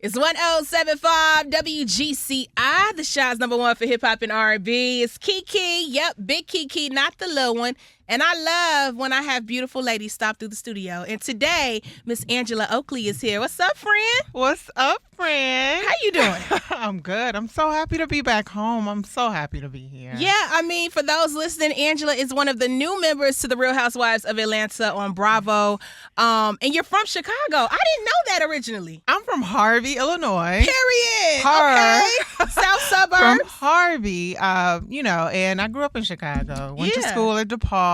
It's 1075 WGCI, the Shy's #1 for hip hop and R&B. It's KeKe, yep, big KeKe, not the little one. And I love when I have beautiful ladies stop through the studio. And today, Miss Angela Oakley is here. What's up, friend? What's up, friend? How you doing? I'm good. I'm so happy to be back home. I'm so happy to be here. Yeah, I mean, for those listening, Angela is one of the new members to the Real Housewives of Atlanta on Bravo. And you're from Chicago. I didn't know that originally. I'm from Harvey, Illinois. Period. Okay. South suburbs. From Harvey, and I grew up in Chicago. Went to school at DePaul.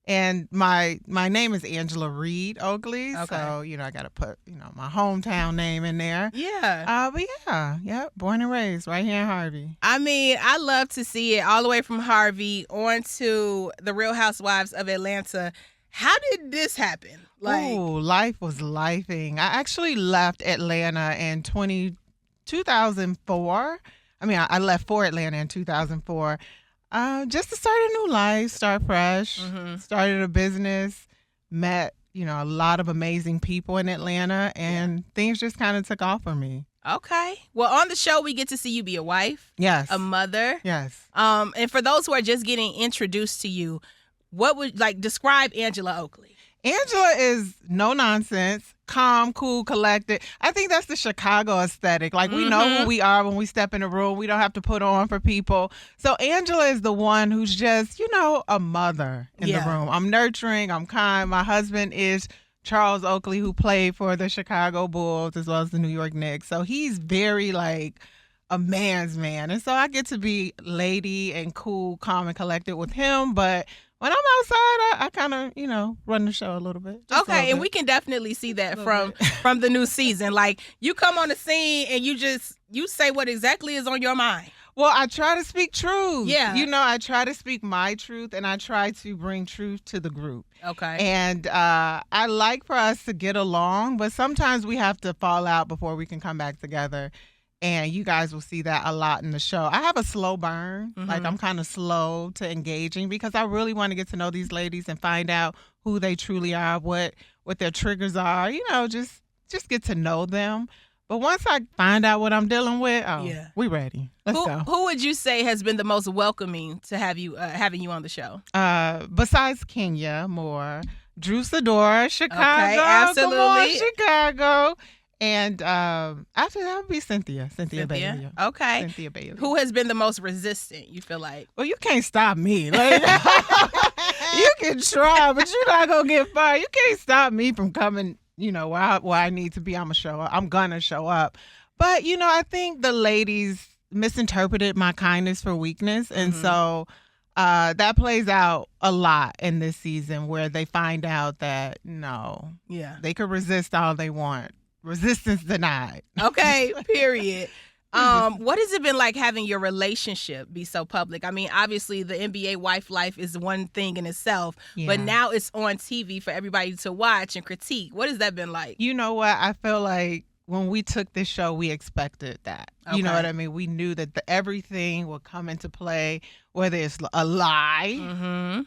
And my name is Angela Reed Oakley. Okay. So, I got to put, my hometown name in there. Yeah. But born and raised right here in Harvey. I mean, I love to see it all the way from Harvey on to the Real Housewives of Atlanta. How did this happen? Life was lifing. I actually left Atlanta in 2004. I left for Atlanta in 2004. Just to start a new life, start fresh, started a business, met, a lot of amazing people in Atlanta, and things just kind of took off for me. Okay. Well, on the show, we get to see you be a wife. Yes. A mother. Yes. And for those who are just getting introduced to you, what would, describe Angela Oakley? Angela is no nonsense, calm, cool, collected. I think that's the Chicago aesthetic. We know who we are when we step in the room. We don't have to put on for people. So Angela is the one who's just, a mother in the room. I'm nurturing. I'm kind. My husband is Charles Oakley, who played for the Chicago Bulls as well as the New York Knicks. So he's very a man's man. And so I get to be lady and cool, calm, and collected with him. But when I'm outside, I kind of, run the show a little bit. Okay, and we can definitely see that from the new season. You come on the scene and you say what exactly is on your mind. Well, I try to speak truth. Yeah. I try to speak my truth, and I try to bring truth to the group. Okay. And I like for us to get along, but sometimes we have to fall out before we can come back together. And you guys will see that a lot in the show. I have a slow burn. I'm kind of slow to engaging because I really want to get to know these ladies and find out who they truly are, what their triggers are, just get to know them. But once I find out what I'm dealing with, we ready. Let's go. Who would you say has been the most welcoming to have you having you on the show? Besides Kenya, more Drew Sidora, Chicago. Okay, absolutely. Come on, Chicago. And after that would be Cynthia Bailey. Okay. Cynthia Bailey. Who has been the most resistant, you feel like? Well, you can't stop me. You can try, but you're not going to get fired. You can't stop me from coming, where I need to be. I'm going to show up. But, I think the ladies misinterpreted my kindness for weakness. And so that plays out a lot in this season where they find out that, they could resist all they want. Resistance denied. Okay, period. What has it been like having your relationship be so public? Obviously the NBA wife life is one thing in itself, but now it's on TV for everybody to watch and critique. What has that been like? You know what? I feel like when we took this show, we expected that. Okay. You know what I mean? We knew that everything would come into play, whether it's a lie.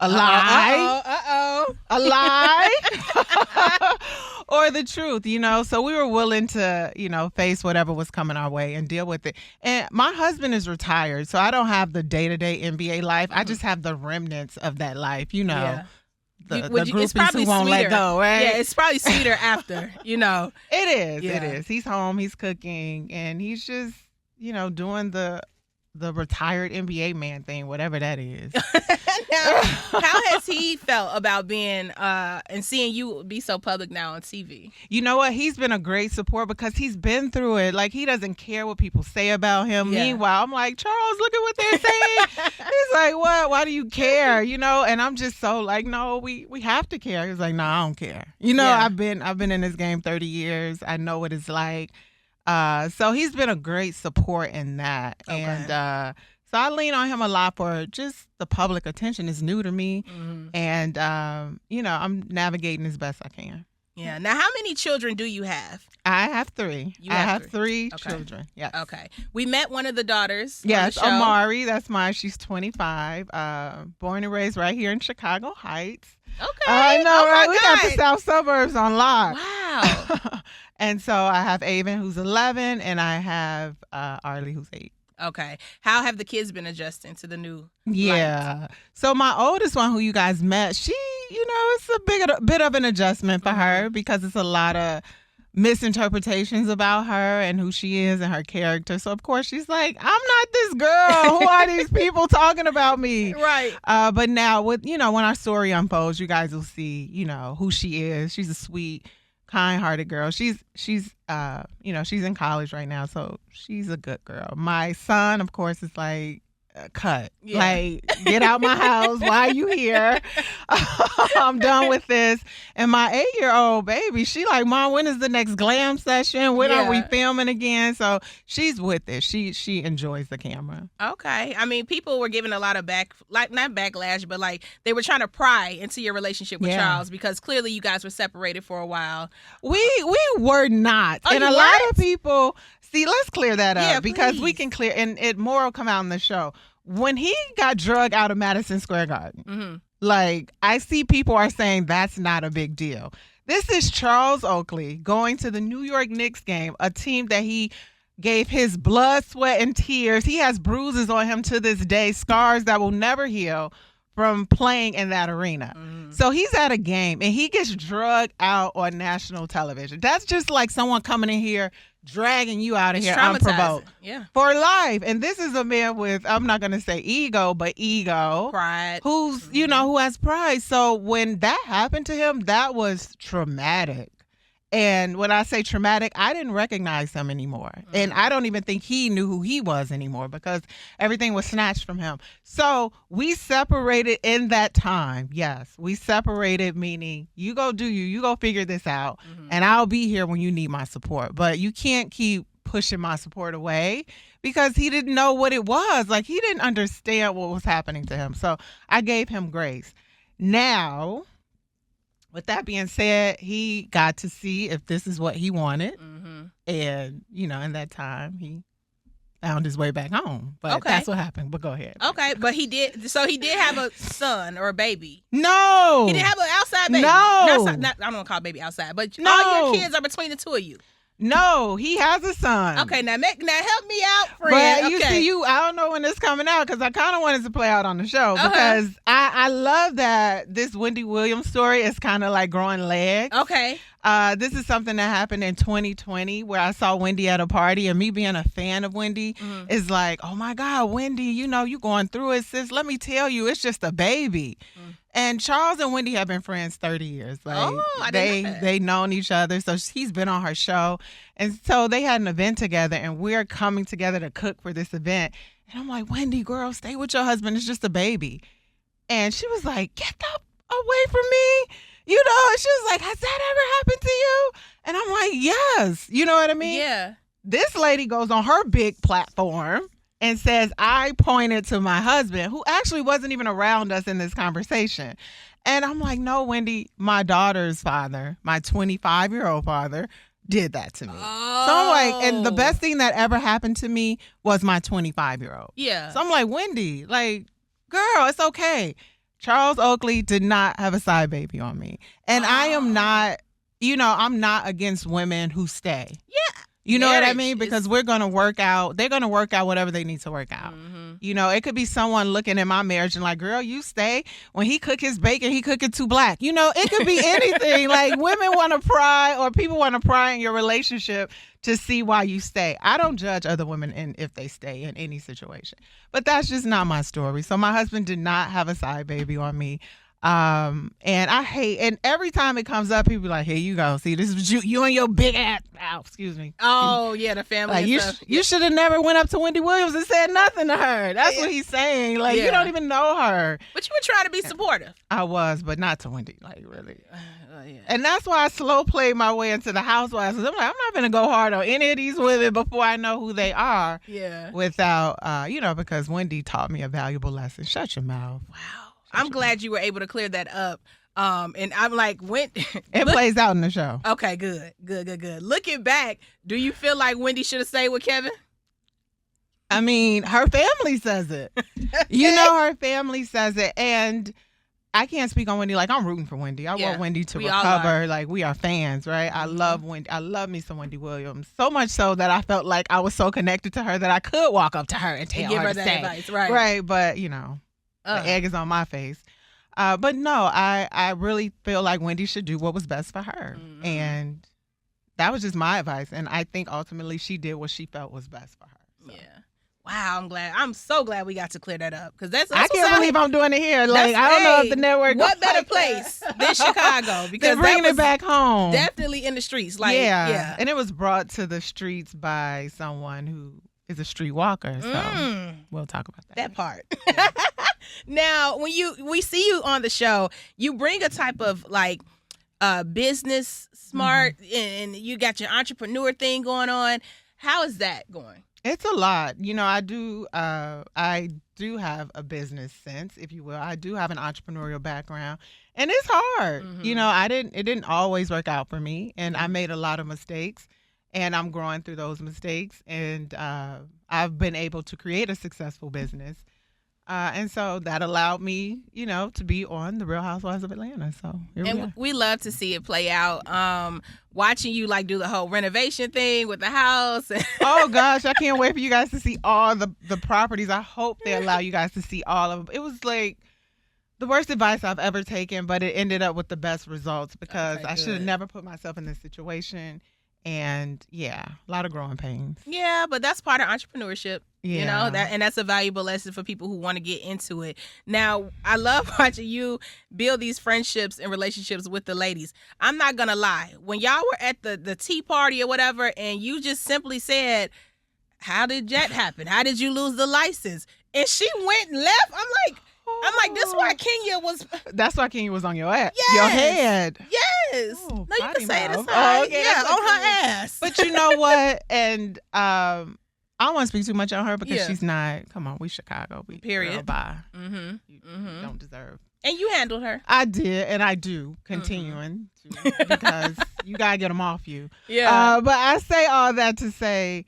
A lie. A lie. Or the truth, So we were willing to, face whatever was coming our way and deal with it. And my husband is retired, so I don't have the day-to-day NBA life. I just have the remnants of that life, The groupies who won't let go, right? Yeah, it's probably sweeter after, It is. Yeah. It is. He's home. He's cooking. And he's just, doing the retired NBA man thing, whatever that is. Now, how has he felt about being and seeing you be so public now on TV? You know what? He's been a great support because he's been through it. He doesn't care what people say about him. Yeah. Meanwhile, I'm like, Charles, look at what they're saying. He's like, what? Why do you care? And I'm just so no, we have to care. He's like, no, I don't care. I've been in this game 30 years. I know what it's like. So he's been a great support in that. Okay. And so I lean on him a lot for just the public attention. It's new to me. And, I'm navigating as best I can. Yeah. Now, how many children do you have? I have three. I have three children. Yes. Okay. We met one of the daughters. Yes, on the show. Amari. That's mine. She's 25. Born and raised right here in Chicago Heights. Okay. I know, oh right? my We God. got the South Suburbs on lock. Wow. And so I have Avon, who's 11, and I have Arlie, who's 8. Okay. How have the kids been adjusting to the new Yeah. light? So my oldest one, who you guys met, she, it's a bit of an adjustment for her because it's a lot of misinterpretations about her and who she is and her character. So of course she's like, I'm not this girl. Who are these people talking about me? Right. But now with when our story unfolds, you guys will see, who she is. She's a sweet, kind-hearted girl. She's in college right now, so she's a good girl. My son, of course, is like, cut. Yeah. Like, get out my house. Why are you here? I'm done with this. And my 8-year-old baby, she like, Mom, when is the next glam session? When are we filming again? So she's with it. She enjoys the camera. Okay. I mean, people were giving a lot of not backlash, but like they were trying to pry into your relationship with Charles because clearly you guys were separated for a while. We were not. Oh, and a lot of people, see, let's clear that up because please. we can clear, and more will come out in the show. When he got drugged out of Madison Square Garden, like, I see people are saying that's not a big deal. This is Charles Oakley going to the New York Knicks game, a team that he gave his blood, sweat, and tears. He has bruises on him to this day, scars that will never heal from playing in that arena. So he's at a game and he gets drugged out on national television. That's just like someone coming in here dragging you out of here unprovoked for life. And this is a man with, I'm not going to say ego, but ego. Pride. Who's, who has pride. So when that happened to him, that was traumatic. And when I say traumatic, I didn't recognize him anymore. And I don't even think he knew who he was anymore because everything was snatched from him. So we separated in that time. Yes, we separated, meaning you go do you go figure this out. And I'll be here when you need my support. But you can't keep pushing my support away because he didn't know what it was. Like, he didn't understand what was happening to him. So I gave him grace. Now, with that being said, he got to see if this is what he wanted. And, in that time, he found his way back home. But that's what happened. But go ahead. Okay, but he did. So he did have a son or a baby. No. He didn't have an outside baby. No. I don't want to call baby outside, but all your kids are between the two of you. No, he has a son. Okay, now help me out, friend. But you see, I don't know when it's coming out because I kind of wanted to play out on the show because I love that this Wendy Williams story is kind of like growing legs. Okay. This is something that happened in 2020 where I saw Wendy at a party, and me being a fan of Wendy is like, oh my God, Wendy, you going through it, sis. Let me tell you, it's just a baby. And Charles and Wendy have been friends 30 years. Like, they known each other. So he's been on her show. And so they had an event together, and we're coming together to cook for this event. And I'm like, Wendy, girl, stay with your husband. It's just a baby. And she was like, get the away from me. She was like, has that ever happened to you? And I'm like, yes. You know what I mean? Yeah. This lady goes on her big platform and says, I pointed to my husband, who actually wasn't even around us in this conversation. And I'm like, no, Wendy, my daughter's father, my 25-year-old father, did that to me. Oh. So I'm like, and the best thing that ever happened to me was my 25-year-old. Yeah. So I'm like, Wendy, like, girl, it's okay. Charles Oakley did not have a side baby on me. And I am not, I'm not against women who stay. Yeah. You know what I mean? Because we're going to work out. They're going to work out whatever they need to work out. It could be someone looking at my marriage and like, girl, you stay. When he cook his bacon, he cook it too black. It could be anything. Like, women want to pry, or people want to pry in your relationship to see why you stay. I don't judge other women if they stay in any situation. But that's just not my story. So my husband did not have a side baby on me. And I hate, and every time it comes up, people be like, here you go. See, this is you and your big ass. Ow, excuse me. Oh, yeah, the family like, and stuff. You should have never went up to Wendy Williams and said nothing to her. That's what he's saying. Like, you don't even know her. But you were trying to be supportive. I was, but not to Wendy. Like, really. And that's why I slow played my way into the Housewives. I'm like, I'm not going to go hard on any of these women before I know who they are. Yeah. Without, because Wendy taught me a valuable lesson. Shut your mouth. Wow. I'm glad you were able to clear that up. And I'm like, it plays out in the show. Okay, good. Looking back, do you feel like Wendy should have stayed with Kevin? I mean, her family says it. Her family says it. And I can't speak on Wendy. Like, I'm rooting for Wendy. I want Wendy to recover. Like, we are fans, right? I love Wendy. I love me some Wendy Williams. So much so that I felt like I was so connected to her that I could walk up to her and tell give her her to that stay. advice, right? Right, but the egg is on my face. But no, I really feel like Wendy should do what was best for her, and that was just my advice. And I think ultimately she did what she felt was best for her. So. Yeah. Wow, I'm so glad we got to clear that up because that's I can't believe I'm doing it here. Like, I don't know if the network. What better place than Chicago? Because they're bringing it back home. Definitely in the streets. Like, yeah, and it was brought to the streets by someone who is a street walker. So we'll talk about that. That part. Yeah. Now, when we see you on the show, you bring a type of like business smart, and you got your entrepreneur thing going on. How is that going? It's a lot. I do have a business sense, if you will. I do have an entrepreneurial background, and it's hard. It didn't always work out for me, and I made a lot of mistakes, and I'm growing through those mistakes, and I've been able to create a successful business. And so that allowed me, to be on The Real Housewives of Atlanta. So here we are. We love to see it play out. Watching you like do the whole renovation thing with the house. Oh gosh, I can't wait for you guys to see all the properties. I hope they allow you guys to see all of them. It was like the worst advice I've ever taken, but it ended up with the best results because I should have never put myself in this situation. And a lot of growing pains. Yeah, but that's part of entrepreneurship. Yeah. And that's a valuable lesson for people who want to get into it. Now, I love watching you build these friendships and relationships with the ladies. I'm not gonna lie. When y'all were at the tea party or whatever, and you just simply said, "How did that happen? How did you lose the license?" And she went and left. I'm like, this is why Kenya was. That's why Kenya was on your ass. Yes. Your head. Yes. Oh, no, you can say it mouth. aside. Oh, okay. On her ass. But you know what? And I don't want to speak too much on her because she's not. Come on, we Chicago. We period. Girl, bye. You don't deserve. And you handled her. I did, and I do, continuing to, because you gotta get them off you. Yeah. But I say all that to say,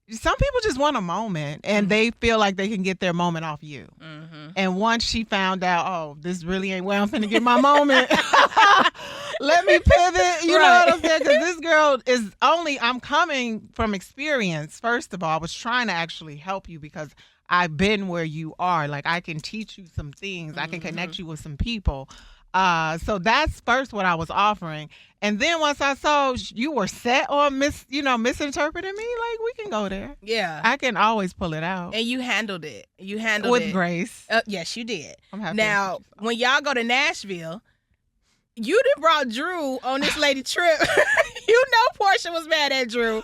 some people just want a moment, and they feel like they can get their moment off you. And once she found out, oh, this really ain't where I'm finna get my moment. Let me pivot. You know what I'm saying? Because this girl is I'm coming from experience. First of all, I was trying to actually help you because I've been where you are. Like, I can teach you some things. I can connect you with some people. So that's first what I was offering. And then once I saw you were set on misinterpreting me, like, we can go there. Yeah. I can always pull it out. And you handled it. You handled with it. grace. Yes, you did. I'm happy. Now, when y'all go to Nashville, you done brought Drew on this lady trip. Portia was mad at Drew.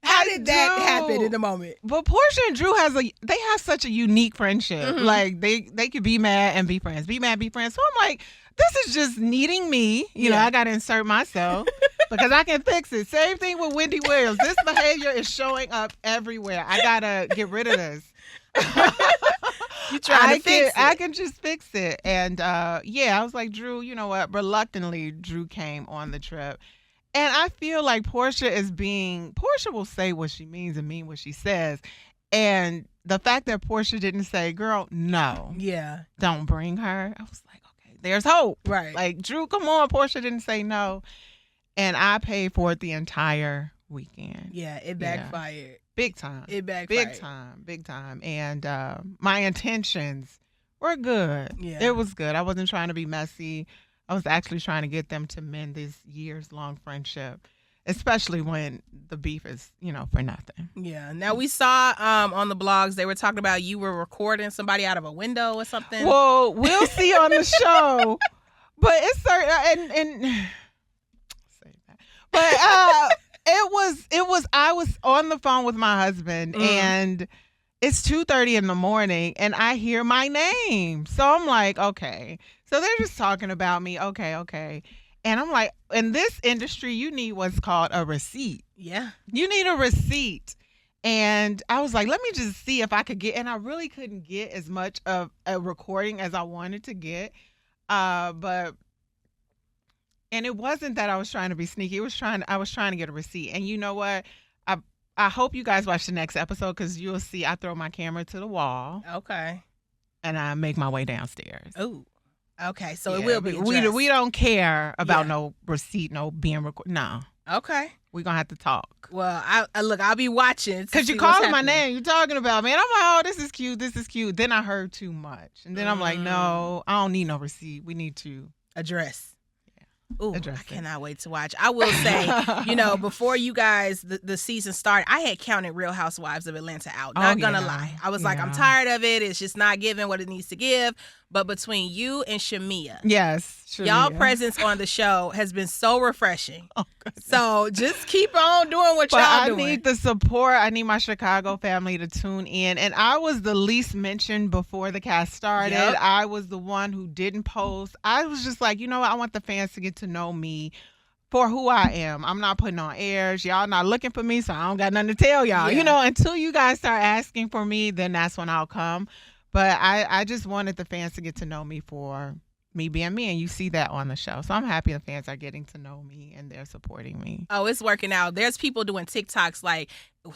How did that happen in the moment? But Portia and Drew they have such a unique friendship. Like, they could be mad and be friends. Be mad, be friends. So I'm like, this is just needing me. You know, I got to insert myself because I can fix it. Same thing with Wendy Williams. This behavior is showing up everywhere. I got to get rid of this. You trying to fix it. I can just fix it. And I was like, Drew, you know what? Reluctantly, Drew came on the trip. And I feel like Portia will say what she means and mean what she says. And the fact that Portia didn't say, girl, no. Yeah. Don't bring her. I was like, okay, there's hope. Right. Like, Drew, come on. Portia didn't say no. And I paid for it the entire weekend. Yeah, it backfired. Big time. It backfired. Big time. And my intentions were good. Yeah. It was good. I wasn't trying to be messy. I was actually trying to get them to mend this years-long friendship, especially when the beef is, for nothing. Yeah. Now, we saw on the blogs, they were talking about you were recording somebody out of a window or something. Well, we'll see on the show. But it's certain, and say that. But I was on the phone with my husband, and it's 2:30 in the morning, and I hear my name. So I'm like, okay. So they're just talking about me. Okay. And I'm like, in this industry, you need what's called a receipt. Yeah. You need a receipt. And I was like, let me just see if I could get, and I really couldn't get as much of a recording as I wanted to get. And it wasn't that I was trying to be sneaky. I was trying to get a receipt. And you know what? I hope you guys watch the next episode because you'll see I throw my camera to the wall. Okay. And I make my way downstairs. Oh. Okay, so it will be we addressed. we don't care about no receipt, no being recorded. No, Okay. we're gonna have to talk. Well, I'll be watching. Because you calling my name, you talking about me, and I'm like, oh, this is cute, this is cute. Then I heard too much, and then I'm like, no, I don't need no receipt. We need to address. Ooh, address I it. cannot wait to watch. I will say, before you guys, the season started, I had counted Real Housewives of Atlanta out. Not gonna lie. I was like, I'm tired of it. It's just not giving what it needs to give. But between you and Shamia, yes, Shamia. y'all presence on the show has been so refreshing. Oh, so just keep on doing what y'all doing. I need the support. I need my Chicago family to tune in. And I was the least mentioned before the cast started. Yep. I was the one who didn't post. I was just like, I want the fans to get to know me for who I am. I'm not putting on airs. Y'all not looking for me, so I don't got nothing to tell y'all. Yeah. Until you guys start asking for me, then that's when I'll come. But I just wanted the fans to get to know me for me being me, and you see that on the show. So I'm happy the fans are getting to know me and they're supporting me. Oh, it's working out. There's people doing TikToks like,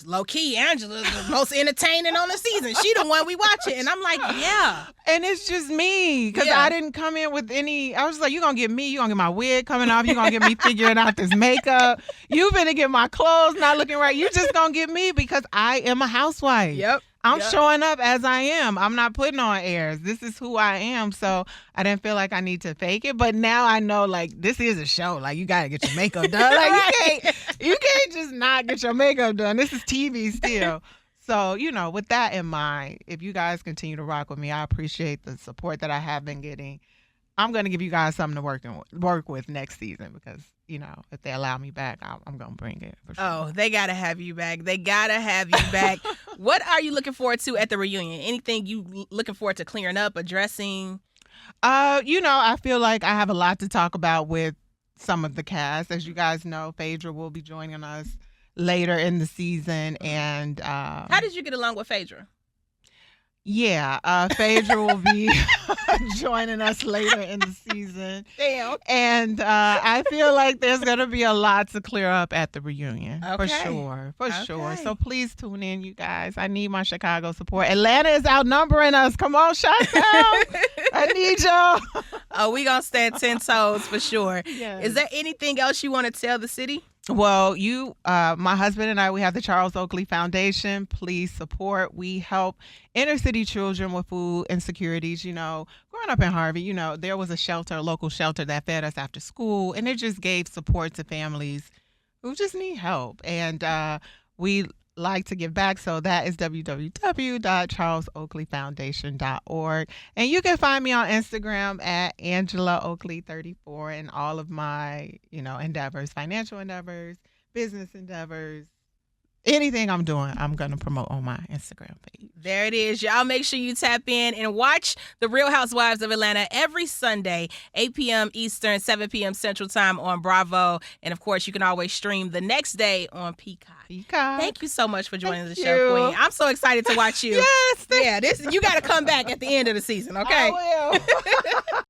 low key, Angela's the most entertaining on the season. She the one we watching. And I'm like, yeah. And it's just me, because I didn't come in with any. I was like, you're going to get me. You're going to get my wig coming off. You're going to get me figuring out this makeup. You finna get my clothes not looking right. You just going to get me because I am a housewife. Yep. I'm showing up as I am. I'm not putting on airs. This is who I am. So I didn't feel like I need to fake it. But now I know, like, this is a show. Like, you got to get your makeup done. Like, you can't just not get your makeup done. This is TV still. So, with that in mind, if you guys continue to rock with me, I appreciate the support that I have been getting. I'm going to give you guys something to work with next season because, if they allow me back, I'm going to bring it for sure. Oh, they got to have you back. They got to have you back. What are you looking forward to at the reunion? Anything you looking forward to clearing up, addressing? I feel like I have a lot to talk about with some of the cast. As you guys know, Phaedra will be joining us later in the season. And how did you get along with Phaedra? Yeah, Phaedra will be joining us later in the season. Damn. And I feel like there's going to be a lot to clear up at the reunion. Okay. For sure. So please tune in, you guys. I need my Chicago support. Atlanta is outnumbering us. Come on, Chi-Town. I need y'all. Oh, we going to stand 10 toes for sure. Yes. Is there anything else you want to tell the city? Well, my husband and I, we have the Charles Oakley Foundation. Please support. We help inner city children with food insecurities. Growing up in Harvey, there was a local shelter that fed us after school, and it just gave support to families who just need help. And we like to give back. So that is www.charlesoakleyfoundation.org. And you can find me on Instagram at AngelaOakley34 and all of my, endeavors, financial endeavors, business endeavors. Anything I'm doing, I'm going to promote on my Instagram page. There it is. Y'all make sure you tap in and watch The Real Housewives of Atlanta every Sunday, 8 p.m. Eastern, 7 p.m. Central Time on Bravo. And, of course, you can always stream the next day on Peacock. Thank you so much for joining the show, Queen. I'm so excited to watch you. Yes. You got to come back at the end of the season, okay? I will.